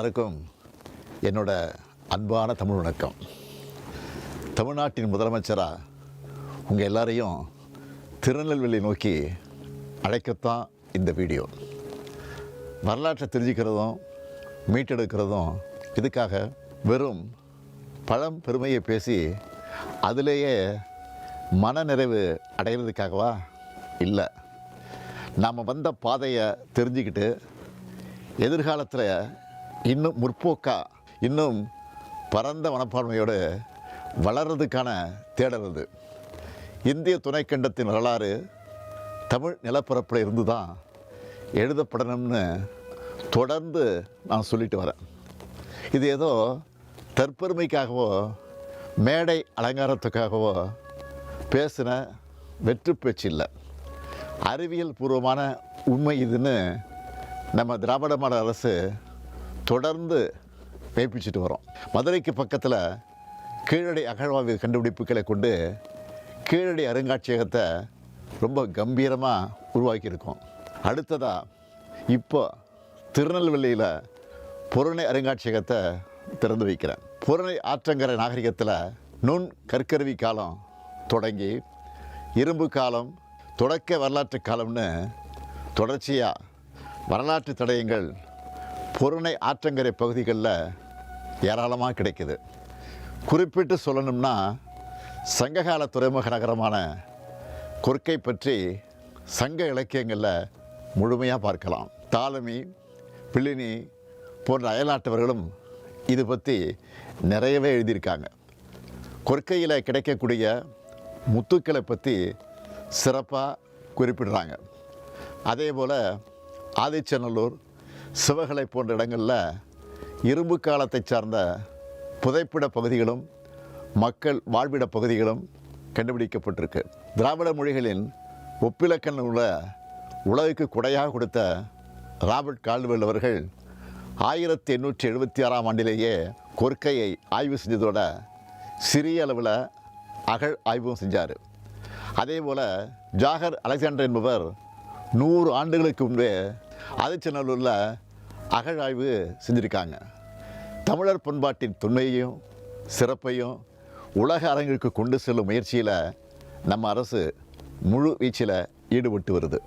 எல்லாருக்கும் என்னோட அன்பான தமிழ் வணக்கம். தமிழ்நாட்டின் முதலமைச்சராக உங்கள் எல்லாரையும் திருநெல்வேலி நோக்கி அழைக்கத்தான் இந்த வீடியோ. வரலாற்றை தெரிஞ்சுக்கிறதும் மீட்டெடுக்கிறதும் இதுக்காக வெறும் பழம் பெருமையை பேசி அதிலேயே மனநிறைவு அடைகிறதுக்காகவா? இல்லை. நாம் வந்த பாதையை தெரிஞ்சுக்கிட்டு எதிர்காலத்தில் இன்னும் முற்போக்கா, இன்னும் பரந்த மனப்பான்மையோடு வளர்கிறதுக்கான தேடல் இது. இந்திய துணைக்கண்டத்தின் வரலாறு தமிழ் நிலப்பரப்பில் இருந்து தான் எழுதப்படணும்னு தொடர்ந்து நான் சொல்லிட்டு வரேன். இது ஏதோ தற்பெருமைக்காகவோ மேடை அலங்காரத்துக்காகவோ பேசின வெற்று பேச்சு இல்லை. அறிவியல் பூர்வமான உண்மை இதுன்னு நம்ம திராவிட மாடல் அரசு தொடர்ந்து மெய்ப்பிச்சுட்டு வரோம். மதுரைக்கு பக்கத்தில் கீழடி அகழ்வாய்வு கண்டுபிடிப்புகளை கொண்டு கீழடி அருங்காட்சியகத்தை ரொம்ப கம்பீரமாக உருவாக்கியிருக்கோம். அடுத்ததாக இப்போ திருநெல்வேலியில் புறநை அருங்காட்சியகத்தை திறந்து வைக்கிறேன். புறநை ஆற்றங்கரை நாகரிகத்தில் நுண் கற்கருவி காலம் தொடங்கி இரும்பு காலம், தொடக்க வரலாற்று காலம்னு தொடர்ச்சியாக வரலாற்று தடயங்கள் புறநை ஆற்றங்கரை பகுதிகளில் ஏராளமாக கிடைக்குது. குறிப்பிட்டு சொல்லணும்னா சங்ககால துறைமுக நகரமான கொர்க்கை பற்றி சங்க இலக்கியங்களில் முழுமையாக பார்க்கலாம். தாலமி, பிளினி போன்ற அயல்நாட்டவர்களும் இது பற்றி நிறையவே எழுதியிருக்காங்க. கொர்க்கையில் கிடைக்கக்கூடிய முத்துக்களை பற்றி சிறப்பாக குறிப்பிடுறாங்க. அதே போல் ஆதிச்சநல்லூர், சிவகலை போன்ற இடங்களில் இரும்பு காலத்தை சார்ந்த புதைப்பிட பகுதிகளும் மக்கள் வாழ்விட பகுதிகளும் கண்டுபிடிக்கப்பட்டிருக்கு. திராவிட மொழிகளின் ஒப்பிலக்கண உள்ள உலகுக்கு கொடையாக கொடுத்த ராபர்ட் கால்டுவெல் அவர்கள் 1876ஆம் ஆண்டிலேயே கொர்க்கையை ஆய்வு செஞ்சதோட சிறிய அளவில் அகழ் ஆய்வும் செஞ்சார். அதே போல் ஜாகர் அலெக்சாண்டர் என்பவர் 100 ஆண்டுகளுக்கு முன்பே ஆதிச்சநல்லூரில் அகழாய்வு செஞ்சுருக்காங்க. தமிழர் பண்பாட்டின் தொன்மையையும் சிறப்பையும் உலக அரங்கிற்கு கொண்டு செல்லும் முயற்சியில் நம்ம அரசு முழு வீச்சில் ஈடுபட்டு வருது.